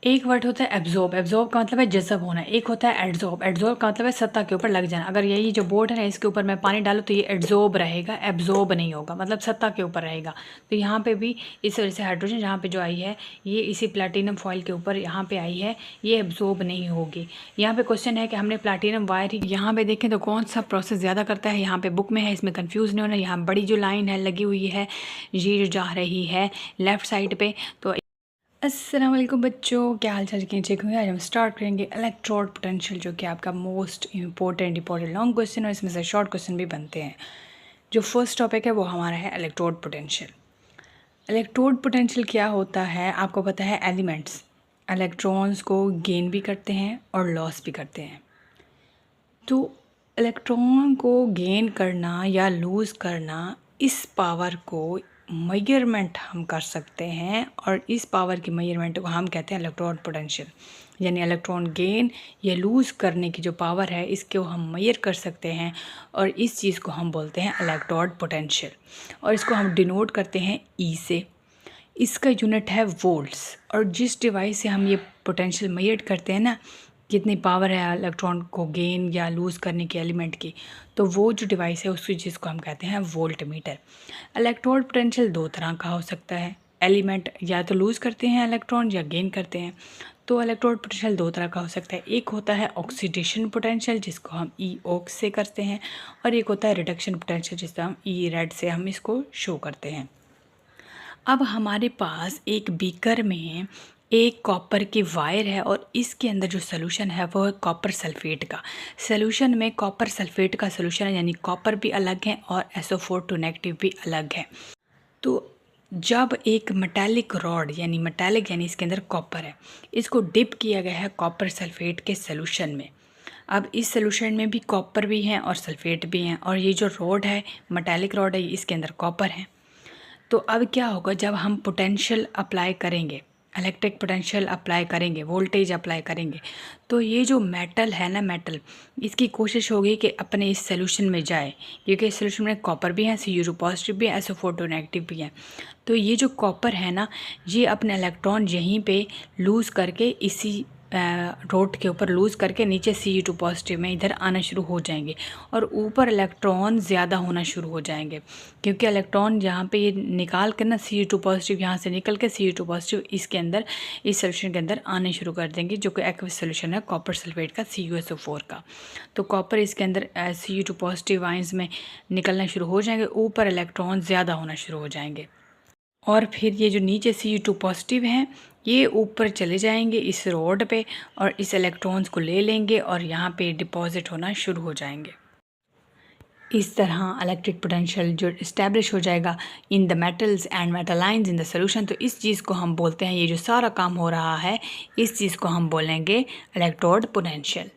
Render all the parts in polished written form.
एक वर्ड होता है एब्जॉर्ब। एब्जॉर्ब का मतलब है जज़ब होना। एक होता है एड्जॉर्ब। एड्जॉर्ब का मतलब है सतह के ऊपर लग जाना। अगर यही जो बोर्ड है ना, इसके ऊपर मैं पानी डालूँ तो ये एड्जॉर्ब रहेगा, एब्जॉर्ब नहीं होगा, मतलब सतह के ऊपर रहेगा। तो यहाँ पे भी इस वजह से हाइड्रोजन जहाँ पे जो आई है ये इसी प्लैटिनम फॉइल के ऊपर यहाँ पे आई है, ये एब्जॉर्ब नहीं होगी। यहाँ पे क्वेश्चन है कि हमने प्लैटिनम वायर ही यहाँ पे देखें तो कौन सा प्रोसेस ज़्यादा करता है। यहाँ पे बुक में है, इसमें कन्फ्यूज़ नहीं होना। यहाँ बड़ी जो लाइन है लगी हुई है ये जो जा रही है लेफ़्ट साइड पे। तो अस्सलाम वालेकुम बच्चों, क्या हाल चाल के चेक हुए। आज हम स्टार्ट करेंगे इलेक्ट्रोड पोटेंशियल, जो कि आपका मोस्ट इंपॉर्टेंट लॉन्ग क्वेश्चन और इसमें से शॉर्ट क्वेश्चन भी बनते हैं। जो फर्स्ट टॉपिक है वो हमारा है इलेक्ट्रोड पोटेंशियल। इलेक्ट्रोड पोटेंशियल क्या होता है आपको पता है। एलिमेंट्स इलेक्ट्रॉन्स को गेन भी करते हैं और लॉस भी करते हैं। तो इलेक्ट्रॉन को गेन करना या लूज़ करना, इस पावर को मेजरमेंट हम कर सकते हैं और इस पावर की मेजरमेंट को हम कहते हैं इलेक्ट्रोड पोटेंशियल। यानी इलेक्ट्रॉन गेन या लूज़ करने की जो पावर है इसको हम मेजर कर सकते हैं और इस चीज़ को हम बोलते हैं इलेक्ट्रोड पोटेंशियल। और इसको हम डिनोट करते हैं ई से। इसका यूनिट है वोल्ट्स। और जिस डिवाइस से हम ये पोटेंशियल मेजर करते हैं ना, कितनी पावर है इलेक्ट्रॉन को गेन या लूज़ करने की एलिमेंट की, तो वो जो डिवाइस है उसी चीज़ को हम कहते हैं वोल्ट मीटर। इलेक्ट्रोड पोटेंशियल दो तरह का हो सकता है। एलिमेंट या तो लूज़ करते हैं इलेक्ट्रॉन या गेन करते हैं। तो इलेक्ट्रोड पोटेंशियल दो तरह का हो सकता है। एक होता है ऑक्सीडेशन पोटेंशियल, जिसको हम ई ऑक्स से करते हैं, और एक होता है रिडक्शन पोटेंशियल, जिसको हम ई रेड से हम इसको शो करते हैं। अब हमारे पास एक बीकर में एक कॉपर की वायर है और इसके अंदर जो सोल्यूशन है वो है कॉपर सल्फेट का। सोल्यूशन में कॉपर सल्फेट का सोल्यूशन है, यानी कॉपर भी अलग है और SO4 टू नेगेटिव भी अलग है। तो जब एक मेटालिक रॉड यानी मेटालिक यानी इसके अंदर कॉपर है, इसको डिप किया गया है कॉपर सल्फेट के सोल्यूशन में। अब इस सोल्यूशन में भी कॉपर भी हैं और सल्फेट भी हैं, और ये जो रॉड है मेटालिक रॉड है इसके अंदर कॉपर है। तो अब क्या होगा, जब हम पोटेंशियल अप्लाई करेंगे, इलेक्ट्रिक पोटेंशियल अप्लाई करेंगे, वोल्टेज अप्लाई करेंगे, तो ये जो मेटल है ना, मेटल इसकी कोशिश होगी कि अपने इस सोल्यूशन में जाए, क्योंकि इस सोल्यूशन में कॉपर भी है, Cu पॉजिटिव भी है, SO4 नेगेटिव भी है। तो ये जो कॉपर है ना, ये अपने इलेक्ट्रॉन यहीं पे लूज़ करके इसी रोड के ऊपर लूज़ करके नीचे Cu पॉजिटिव में इधर आना शुरू हो जाएंगे और ऊपर इलेक्ट्रॉन ज़्यादा होना शुरू हो जाएंगे, क्योंकि इलेक्ट्रॉन यहाँ पे ये निकाल कर ना Cu पॉजिटिव यहाँ से निकल के Cu पॉजिटिव इसके अंदर इस सोल्यूशन के अंदर आने शुरू कर देंगे, जो कि एक्वस सोल्यूशन है कॉपर सल्फेट का CuSO4 का। तो कॉपर इसके अंदर Cu पॉजिटिव आइंस में निकलना शुरू हो जाएंगे, ऊपर इलेक्ट्रॉन ज़्यादा होना शुरू हो जाएंगे, और फिर ये जो नीचे Cu पॉजिटिव हैं ये ऊपर चले जाएंगे इस रॉड पे और इस इलेक्ट्रॉन्स को ले लेंगे और यहाँ पे डिपॉजिट होना शुरू हो जाएंगे। इस तरह इलेक्ट्रिक पोटेंशियल जो इस्टेब्लिश हो जाएगा in the metals and metal ions in the solution. तो इस चीज़ को हम बोलते हैं, ये जो सारा काम हो रहा है इस चीज़ को हम बोलेंगे इलेक्ट्रोड पोटेंशियल।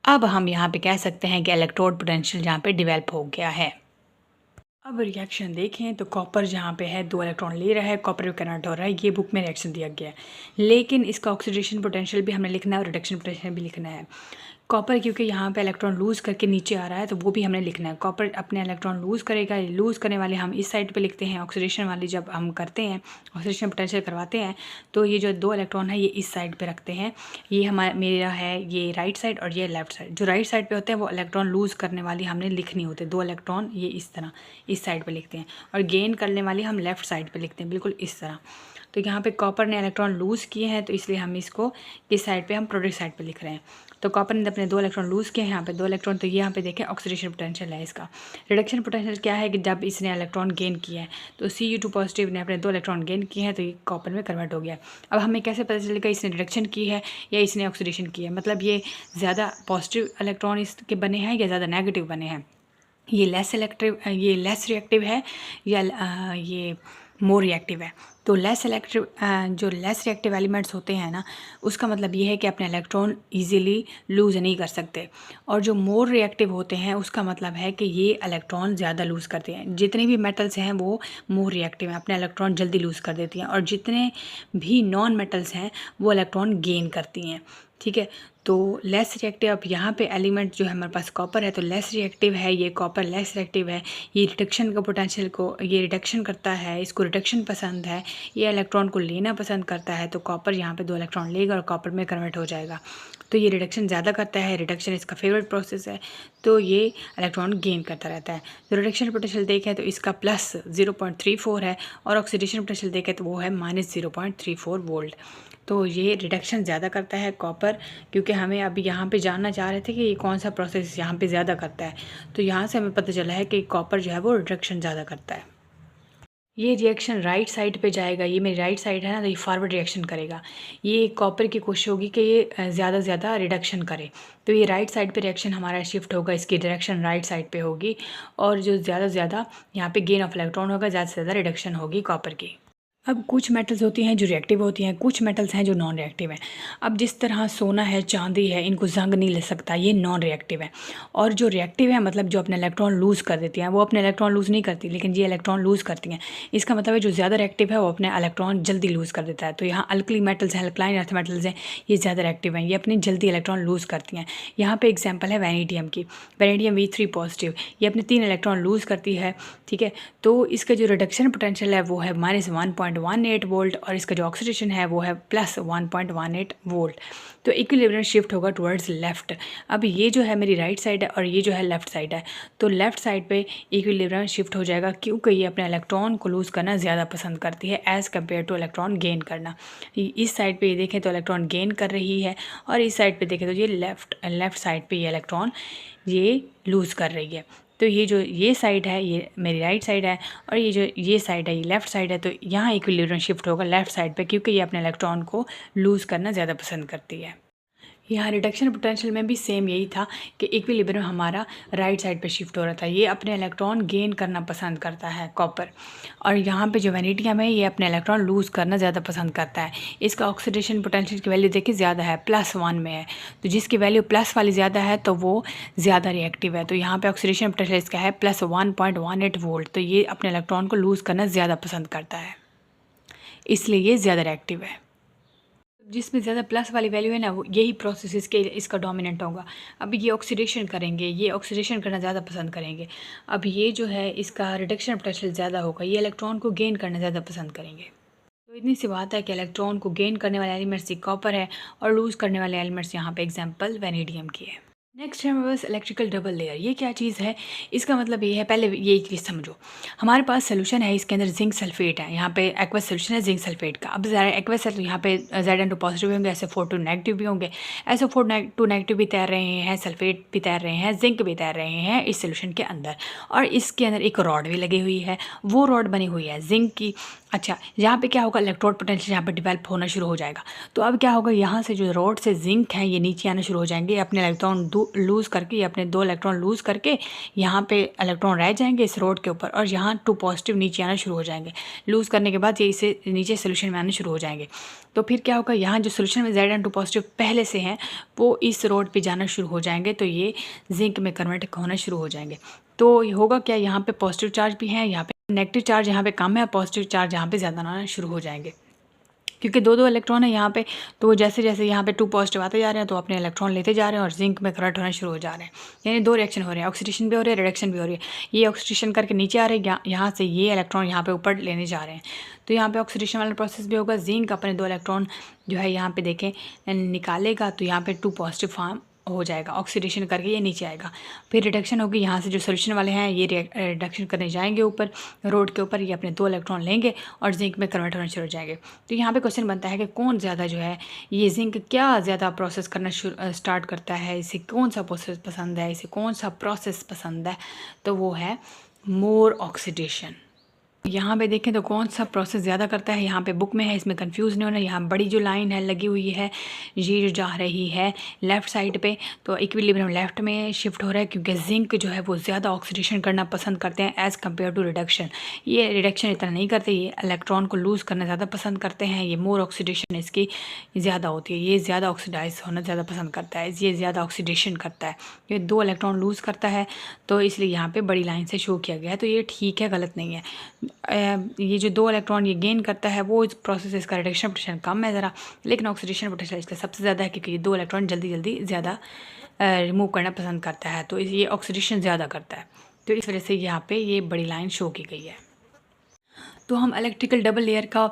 अब हम यहाँ पे कह सकते हैं कि इलेक्ट्रोड पोटेंशियल यहाँ पे डेवलप हो गया है। अब रिएक्शन देखें तो कॉपर जहाँ पे है 2 इलेक्ट्रॉन ले रहा है, कॉपर कन्वर्ट हो रहा है, ये बुक में रिएक्शन दिया गया है। लेकिन इसका ऑक्सीडेशन पोटेंशियल भी हमने लिखना है और रिडक्शन पोटेंशियल भी लिखना है। कॉपर क्योंकि यहाँ पे इलेक्ट्रॉन लूज़ करके नीचे आ रहा है तो वो भी हमने लिखना है। कॉपर अपने इलेक्ट्रॉन लूज़ करेगा, लूज़ करने वाले हम इस साइड पे लिखते हैं, ऑक्सीडेशन वाली जब हम करते हैं ऑक्सीडेशन पोटेंशियल करवाते हैं तो ये जो 2 इलेक्ट्रॉन है ये इस साइड पे रखते हैं। ये हमारा मेरा है ये राइट साइड और ये लेफ्ट साइड। जो राइट साइड पे होते हैं वो इलेक्ट्रॉन लूज़ करने वाली हमने लिखनी होती है, 2 इलेक्ट्रॉन ये इस तरह इस साइड पे लिखते हैं, और गेन करने वाली हम लेफ़्ट साइड पे लिखते हैं, बिल्कुल इस तरह। तो यहाँ पे कॉपर ने इलेक्ट्रॉन लूज़ किए हैं तो इसलिए हम इसको किस साइड पे, हम प्रोडक्ट साइड पे लिख रहे हैं। तो कॉपर ने अपने 2 इलेक्ट्रॉन लूज़ किए हैं, यहाँ पे 2 इलेक्ट्रॉन, तो ये यहाँ पे देखें ऑक्सीडेशन पोटेंशियल है इसका। रिडक्शन पोटेंशियल क्या है कि जब इसने इलेक्ट्रॉन गेन किया है तो Cu2 पॉजिटिव ने अपने 2 इलेक्ट्रॉन गेन किए हैं तो ये कॉपर में कन्वर्ट हो गया। अब हमें कैसे पता चलेगा इसने रिडक्शन की है या इसने ऑक्सीडेशन की है, मतलब ये ज़्यादा पॉजिटिव इलेक्ट्रॉन इसके बने हैं या ज़्यादा नेगेटिव बने हैं, ये लेस रिएक्टिव है या ये मोर रिएक्टिव है। तो जो लेस रिएक्टिव एलिमेंट्स होते हैं ना, उसका मतलब ये है कि अपने इलेक्ट्रॉन इजीली लूज़ नहीं कर सकते, और जो मोर रिएक्टिव होते हैं उसका मतलब है कि ये इलेक्ट्रॉन ज़्यादा लूज़ करते हैं। जितने भी मेटल्स हैं वो मोर रिएक्टिव हैं, अपने इलेक्ट्रॉन जल्दी लूज़ कर देती हैं, और जितने भी नॉन मेटल्स हैं वो इलेक्ट्रॉन गेन करती हैं। ठीक है। तो लेस रिएक्टिव, अब यहाँ पे एलिमेंट जो है हमारे पास कॉपर है तो लेस रिएक्टिव है, ये कॉपर लेस रिएक्टिव है, ये रिडक्शन का पोटेंशियल को ये रिडक्शन करता है, इसको रिडक्शन पसंद है, ये इलेक्ट्रॉन को लेना पसंद करता है, तो कॉपर यहाँ पे 2 इलेक्ट्रॉन लेगा और कॉपर में कन्वर्ट हो जाएगा। तो ये रिडक्शन ज़्यादा करता है, रिडक्शन इसका फेवरेट प्रोसेस है, तो ये इलेक्ट्रॉन गेन करता रहता है। तो रिडक्शन पोटेंशियल देखें तो इसका प्लस 0.34 है और ऑक्सीडेशन पोटेंशियल देखें तो वो है -0.34 वोल्ट। तो ये रिडक्शन ज़्यादा करता है कॉपर, क्योंकि हमें अभी यहाँ पे जानना चाह रहे थे कि ये कौन सा प्रोसेस यहाँ पे ज़्यादा करता है, तो यहाँ से हमें पता चला है कि कॉपर जो है वो रिडक्शन ज़्यादा करता है। ये रिएक्शन राइट साइड पे जाएगा, ये मेरी राइट साइड है ना, तो ये फॉरवर्ड रिएक्शन करेगा। ये कॉपर की कोशिश होगी कि ये ज़्यादा से ज़्यादा रिडक्शन करे, तो ये राइट साइड पे रिएक्शन हमारा शिफ्ट होगा, इसकी डायरेक्शन राइट साइड पे होगी, और जो ज़्यादा से ज़्यादा यहाँ पे गेन ऑफ इलेक्ट्रॉन होगा, ज़्यादा से ज़्यादा रिडक्शन होगी कॉपर की। अब कुछ मेटल्स होती हैं जो रिएक्टिव होती हैं, कुछ मेटल्स हैं जो नॉन रिएक्टिव हैं। अब जिस तरह सोना है, चांदी है, इनको जंग नहीं ले सकता, ये नॉन रिएक्टिव है। और जो रिएक्टिव है मतलब जो अपने इलेक्ट्रॉन लूज़ कर देती हैं, वो अपने इलेक्ट्रॉन लूज़ नहीं करती, लेकिन ये इलेक्ट्रॉन लूज़ करती हैं। इसका मतलब है जो ज़्यादा रिएक्टिव है वो अपने इलेक्ट्रॉन जल्दी लूज़ कर देता है। तो यहाँ अल्कली मेटल्स हैं, अल्कलाइन अर्थ मेटल्स हैं, ये ज़्यादा रिएक्टिव हैं, ये अपनी जल्दी इलेक्ट्रॉन लूज़ करती हैं। यहाँ पर एग्जाम्पल है वैनेडियम की, वैनेडियम V3 पॉजिटिव, ये अपने 3 इलेक्ट्रॉन लूज़ करती है। ठीक है, तो इसका जो रिडक्शन पोटेंशियल है वो है -1.18 वोल्ट, और इसका जो ऑक्सीडेशन है वो है +1.18 वोल्ट। तो इक्विलिब्रियम शिफ्ट होगा टुवर्ड्स लेफ्ट। अब ये जो है मेरी राइट साइड है और ये जो है लेफ्ट साइड है, तो लेफ्ट साइड पे इक्विलिब्रियम शिफ्ट हो जाएगा, क्योंकि ये अपने इलेक्ट्रॉन को लूज़ करना ज़्यादा पसंद करती है as compare two electron gain करना। इस साइड पे ये देखें तो इलेक्ट्रॉन गेन कर रही है, और इस साइड पे देखें तो ये लेफ्ट साइड पे ये इलेक्ट्रॉन ये लूज़ कर रही है। तो ये जो ये साइड है ये मेरी राइट साइड है, और ये जो ये साइड है ये लेफ़्ट साइड है, तो यहाँ इक्विलिब्रियम शिफ्ट होगा लेफ़्ट साइड पे, क्योंकि ये अपने इलेक्ट्रॉन को लूज़ करना ज़्यादा पसंद करती है। यहाँ रिडक्शन पोटेंशियल में भी सेम यही था कि इक्विलिब्रियम हमारा राइट साइड पे शिफ्ट हो रहा था, ये अपने इलेक्ट्रॉन गेन करना पसंद करता है कॉपर, और यहाँ पे जो वैनेडियम है ये अपने इलेक्ट्रॉन लूज़ करना ज़्यादा पसंद करता है। इसका ऑक्सीडेशन पोटेंशियल की वैल्यू देखिए ज़्यादा है, +1 में है, तो जिसकी वैल्यू प्लस वाली ज़्यादा है तो वो ज़्यादा रिएक्टिव है। तो यहाँ पर ऑक्सीडेशन पोटेंशियल इसका है +1.18 वोल्ट, तो ये अपने इलेक्ट्रॉन को लूज़ करना ज़्यादा पसंद करता है, इसलिए ये ज़्यादा रिएक्टिव है। जिसमें ज़्यादा प्लस वाली वैल्यू है ना, वो यही प्रोसेस इसका डोमिनेंट होगा। अब ये ऑक्सीडेशन करेंगे, ये ऑक्सीडेशन करना ज़्यादा पसंद करेंगे। अब ये जो है इसका रिडक्शन पोटेंशियल ज़्यादा होगा, ये इलेक्ट्रॉन को गेन करना ज़्यादा पसंद करेंगे। तो इतनी सी बात है कि इलेक्ट्रॉन को गेन करने वाले एलिमेंट्स कॉपर है, और लूज़ करने वाले एलिमेंट्स यहाँ पे एग्जांपल वैनेडियम की है। नेक्स्ट है हमारे पास इलेक्ट्रिकल डबल लेयर। ये क्या चीज़ है? इसका मतलब ये है, पहले ये चीज़ समझो। हमारे पास सोल्यूशन है, इसके अंदर जिंक सल्फेट है, यहाँ पे एक्वस सोल्यूशन है जिंक सल्फेट का। अब एक्वस है तो यहाँ पे Zn2 पॉजिटिव भी होंगे, SO4 नेगेटिव भी होंगे। SO4 नेगेटिव भी तैर रहे हैं, सल्फेट भी तैर रहे हैं, जिंक भी तैर रहे हैं इस सोल्यूशन के अंदर, और इसके अंदर एक रॉड भी लगी हुई है, वो रॉड बनी हुई है जिंक की। अच्छा, यहाँ पे क्या होगा, इलेक्ट्रोड पोटेंशियल यहाँ पे डेवलप होना शुरू हो जाएगा। तो अब क्या होगा, यहाँ से जो रॉड से जिंक है ये नीचे आना शुरू हो जाएंगे, अपने इलेक्ट्रॉन लूज़ करके, अपने 2 इलेक्ट्रॉन लूज़ करके यहाँ पे इलेक्ट्रॉन रह जाएंगे इस रॉड के ऊपर, और यहाँ 2 पॉजिटिव नीचे आना शुरू हो जाएंगे। लूज़ करने के बाद ये इसे नीचे सोल्यूशन में आना शुरू हो जाएंगे। तो फिर क्या होगा, यहाँ जो सोल्यूशन में Zn2 पॉजिटिव पहले से हैं वो इस रॉड पर जाना शुरू हो जाएंगे, तो ये जिंक में कन्वर्ट होना शुरू हो जाएंगे। तो ये होगा क्या, यहाँ पे पॉजिटिव चार्ज भी है, यहाँ पे नेगेटिव चार्ज यहाँ पे कम है, पॉजिटिव चार्ज यहाँ पे ज़्यादा आना शुरू हो जाएंगे, क्योंकि 2 इलेक्ट्रॉन है यहाँ पे। तो जैसे जैसे यहाँ पे 2 पॉजिटिव आते जा रहे हैं तो अपने इलेक्ट्रॉन लेते जा रहे हैं और जिंक में कन्वर्ट होना शुरू हो जा रहे हैं। यानी 2 रिएक्शन हो रहे हैं, ऑक्सीडेशन भी हो रही है, रिडक्शन भी हो रही है। ये ऑक्सीडेशन करके नीचे आ रहे हैं, यहाँ से ये इलेक्ट्रॉन यहाँ पे ऊपर लेने जा रहे हैं, तो यहाँ पे ऑक्सीडेशन वाला प्रोसेस भी होगा। जिंक अपने 2 इलेक्ट्रॉन जो है यहाँ पे देखें निकालेगा, तो यहाँ पे 2 पॉजिटिव फॉर्म हो जाएगा, ऑक्सीडेशन करके ये नीचे आएगा। फिर रिडक्शन होगी, यहाँ से जो सोल्यूशन वाले हैं ये रिडक्शन करने जाएंगे ऊपर रोड के ऊपर, ये अपने 2 इलेक्ट्रॉन लेंगे और जिंक में कन्वर्ट होना शुरू हो जाएंगे। तो यहाँ पे क्वेश्चन बनता है कि कौन ज़्यादा जो है ये जिंक क्या ज़्यादा प्रोसेस करना स्टार्ट करता है, इसे कौन सा प्रोसेस पसंद है, इसे कौन सा प्रोसेस पसंद है, तो वो है मोर ऑक्सीडेशन। यहाँ पे देखें तो कौन सा प्रोसेस ज़्यादा करता है, यहाँ पे बुक में है, इसमें कंफ्यूज नहीं होना। यहाँ बड़ी जो लाइन है लगी हुई है ये जो जा रही है लेफ़्ट साइड पे, तो इक्विलिब्रियम लेफ़्ट में शिफ्ट हो रहा है, क्योंकि जिंक जो है वो ज़्यादा ऑक्सीडेशन करना पसंद करते हैं एज़ कम्पेयर टू रिडक्शन। ये रिडक्शन इतना नहीं करते, ये इलेक्ट्रॉन को लूज़ करना ज़्यादा पसंद करते हैं। ये मोर ऑक्सीडेशन इसकी ज़्यादा होती है, ये ज़्यादा ऑक्सीडाइज होना ज़्यादा पसंद करता है, ये ज़्यादा ऑक्सीडेशन करता है, ये 2 इलेक्ट्रॉन लूज़ करता है, तो इसलिए यहाँ पर बड़ी लाइन से शो किया गया है। तो ये ठीक है, गलत नहीं है। ये जो 2 इलेक्ट्रॉन ये गेन करता है वो इस प्रोसेस से इसका रिडक्शन पोटेंशियल कम है ज़रा, लेकिन ऑक्सीडेशन पोटेंशियल इसका सबसे ज़्यादा है क्योंकि ये 2 इलेक्ट्रॉन जल्दी जल्दी ज़्यादा रिमूव करना पसंद करता है, तो ये ऑक्सीडेशन ज़्यादा करता है। तो इस वजह से यहाँ पे ये बड़ी लाइन शो की गई है। तो हम इलेक्ट्रिकल डबल लेयर का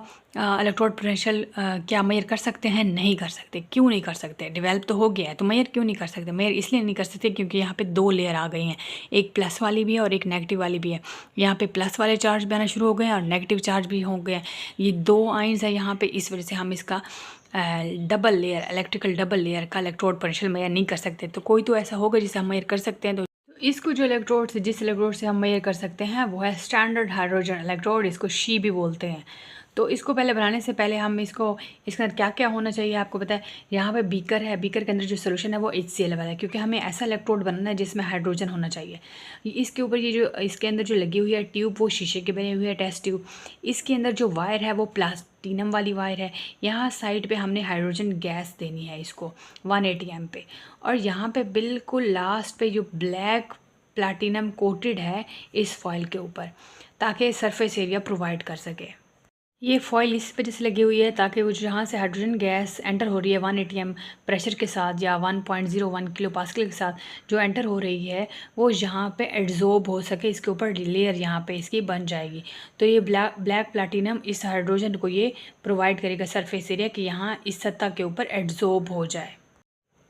इलेक्ट्रोड पोटेंशियल क्या मेजर कर सकते हैं? नहीं कर सकते। क्यों नहीं कर सकते? डेवलप तो हो गया है तो मेजर क्यों नहीं कर सकते? मेजर इसलिए नहीं कर सकते क्योंकि यहाँ पे 2 लेयर आ गई हैं, एक प्लस वाली भी है और एक नेगेटिव वाली भी है। यहाँ पे प्लस वाले चार्ज भी आना शुरू हो गए हैं और नेगेटिव चार्ज भी हो गए हैं। ये 2 आयंस है यहाँ पे, इस वजह से हम इसका double layer, electrical double layer का इलेक्ट्रोड पोटेंशियल मेजर नहीं कर सकते। तो कोई तो ऐसा होगा जिसे हम मेजर कर सकते हैं। तो इसको जो इलेक्ट्रोड से, जिस इलेक्ट्रोड से हम मेजर कर सकते हैं वो है स्टैंडर्ड हाइड्रोजन इलेक्ट्रोड, इसको शी भी बोलते हैं। तो इसको पहले बनाने से पहले हम इसके अंदर क्या क्या होना चाहिए आपको पता है। यहाँ पे बीकर है, बीकर के अंदर जो सोल्यूशन है वो HCl वाला है क्योंकि हमें ऐसा इलेक्ट्रोड बनाना है जिसमें हाइड्रोजन होना चाहिए। इसके ऊपर ये जो इसके अंदर जो लगी हुई है ट्यूब वो शीशे की बनी हुई है, टेस्ट ट्यूब। इसके अंदर जो वायर है वो प्लाटिनम वाली वायर है। यहाँ साइड पे हमने हाइड्रोजन गैस देनी है इसको 180 एम पे, और यहाँ पे बिल्कुल लास्ट पे जो ब्लैक प्लाटिनम कोटेड है इस फॉइल के ऊपर, ताकि सरफेस एरिया प्रोवाइड कर सके। ये फॉइल इस वजह से लगी हुई है ताकि वो जहाँ से हाइड्रोजन गैस एंटर हो रही है 180 एम प्रेशर के साथ या 1.01 किलो पास्कल के साथ जो एंटर हो रही है वो यहाँ पे एड्जॉर्ब हो सके, इसके ऊपर लेयर यहाँ पे इसकी बन जाएगी। तो ये ब्लैक प्लाटिनम इस हाइड्रोजन को ये प्रोवाइड करेगा सरफेस एरिया कि यहाँ इस सतह के ऊपर एड्जॉर्ब हो जाए।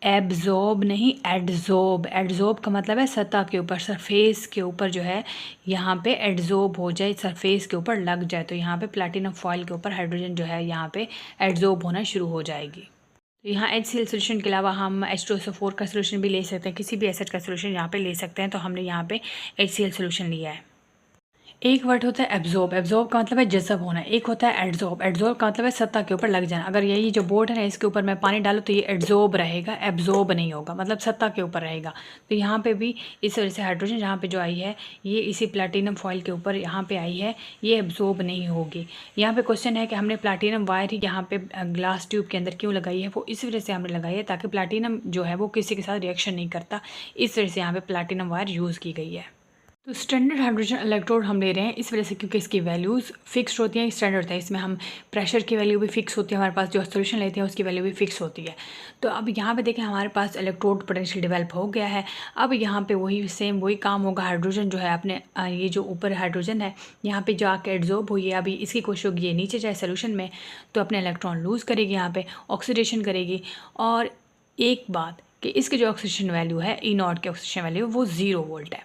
एब्जॉर्ब नहीं, एड्जॉर्ब। एड्जॉर्ब का मतलब है सतह के ऊपर, सरफेस के ऊपर जो है यहाँ पे एड्जॉर्ब हो जाए, सरफेस के ऊपर लग जाए। तो यहाँ पे प्लैटिनम फॉइल के ऊपर हाइड्रोजन जो है यहाँ पे एड्जॉर्ब होना शुरू हो जाएगी। तो यहाँ HCl सोल्यूशन के अलावा हम H2SO4 का सोल्यूशन भी ले सकते हैं, किसी भी एसिड का सोल्यूशन यहाँ पे ले सकते हैं। तो हमने यहाँ पे HCl सोल्यूशन लिया है। एक वर्ड होता है एब्जॉर्ब, एब्जॉर्ब का मतलब है जज़ब होना। एक होता है एड्जॉर्ब, एड्जॉर्ब का मतलब है सतह के ऊपर लग जाना। अगर यही जो बोर्ड है ना इसके ऊपर मैं पानी डालूँ तो ये एड्जॉर्ब रहेगा, एब्जॉर्ब नहीं होगा, मतलब सतह के ऊपर रहेगा। तो यहाँ पे भी इस वजह से हाइड्रोजन जहाँ पे जो आई है ये इसी प्लैटिनम फॉइल के ऊपर यहाँ पे आई है, ये एब्जॉर्ब नहीं होगी। यहाँ पे क्वेश्चन है कि हमने प्लैटिनम वायर ही यहाँ पे ग्लास ट्यूब के अंदर क्यों लगाई है, वो इस वजह से हमने लगाई है ताकि प्लैटिनम जो है वो किसी के साथ रिएक्शन नहीं करता, इस वजह से यहाँ पे प्लैटिनम वायर यूज़ की गई है। तो स्टैंडर्ड हाइड्रोजन इलेक्ट्रोड हम ले रहे हैं इस वजह से क्योंकि इसकी वैल्यूज़ फिक्स्ड होती हैं, स्टैंडर्ड है। इसमें हम प्रेशर की वैल्यू भी फिक्स होती है, हमारे पास जो सोल्यूशन लेते हैं उसकी वैल्यू भी फिक्स होती है। तो अब यहाँ पे देखें हमारे पास इलेक्ट्रोड पोटेंशियल डेवलप हो गया है। अब यहाँ पे वही काम होगा। हाइड्रोजन जो है अपने ये जो ऊपर हाइड्रोजन है यहाँ पर जाके एड्जॉर्ब हुई है, अभी इसकी कोशिश होगी ये नीचे जाए सोल्यूशन में तो अपने इलेक्ट्रॉन लूज़ करेगी, यहाँ पर ऑक्सीडेशन करेगी। और एक बात कि इसकी जो ऑक्सीडेशन वैल्यू है E0 की ऑक्सीडेशन वैल्यू वो 0 वोल्ट है।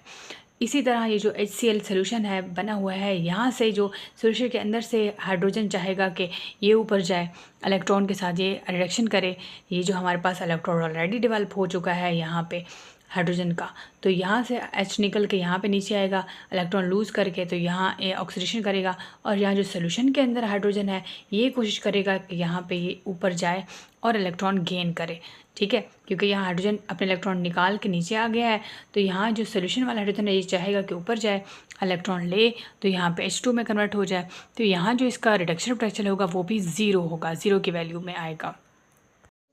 इसी तरह ये जो HCl सोल्यूशन है बना हुआ है, यहाँ से जो सोल्यूशन के अंदर से हाइड्रोजन चाहेगा कि ये ऊपर जाए इलेक्ट्रॉन के साथ ये रिडक्शन करे। ये जो हमारे पास इलेक्ट्रॉन ऑलरेडी डेवलप हो चुका है यहाँ पे हाइड्रोजन का, तो यहाँ से H निकल के यहाँ पे नीचे आएगा इलेक्ट्रॉन लूज़ करके, तो यहाँ ऑक्सीडेशन करेगा। और यहाँ जो सोल्यूशन के अंदर हाइड्रोजन है ये कोशिश करेगा कि यहाँ पे ये ऊपर जाए और इलेक्ट्रॉन गेन करे, ठीक है, क्योंकि यहाँ हाइड्रोजन अपने इलेक्ट्रॉन निकाल के नीचे आ गया है। तो यहाँ जो सोल्यूशन वाला हाइड्रोजन है ये चाहेगा कि ऊपर जाए इलेक्ट्रॉन ले, तो यहाँ पे H2 में कन्वर्ट हो जाए। तो यहाँ जो इसका रिडक्शन पोटेंशियल होगा वो भी 0 होगा, 0 की वैल्यू में आएगा।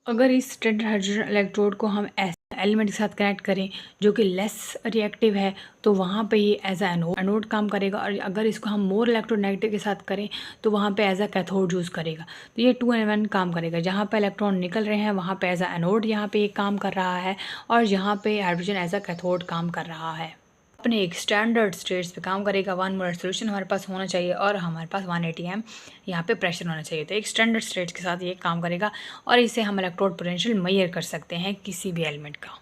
अगर इस स्टैंडर्ड हाइड्रोजन इलेक्ट्रोड को हम ऐसे एलिमेंट के साथ कनेक्ट करें जो कि लेस रिएक्टिव है तो वहाँ पे ये एज अ एनोड काम करेगा। और अगर इसको हम मोर इलेक्ट्रोनेगेटिव के साथ करें तो वहाँ पे एज अ कैथोड यूज़ करेगा। तो ये 2 in 1 काम करेगा। जहाँ पे इलेक्ट्रॉन निकल रहे हैं वहाँ पे एज अ एनोड यहाँ पे ये काम कर रहा है और यहाँ पे हाइड्रोजन एज अ कैथोड काम कर रहा है। अपने एक स्टैंडर्ड स्टेट्स पे काम करेगा। 1 मोलर सोल्यूशन हमारे पास होना चाहिए और हमारे पास 180 एम यहाँ पे प्रेशर होना चाहिए। तो एक स्टैंडर्ड स्टेट्स के साथ ये काम करेगा और इसे हम इलेक्ट्रोड पोटेंशियल मेजर कर सकते हैं किसी भी एलिमेंट का।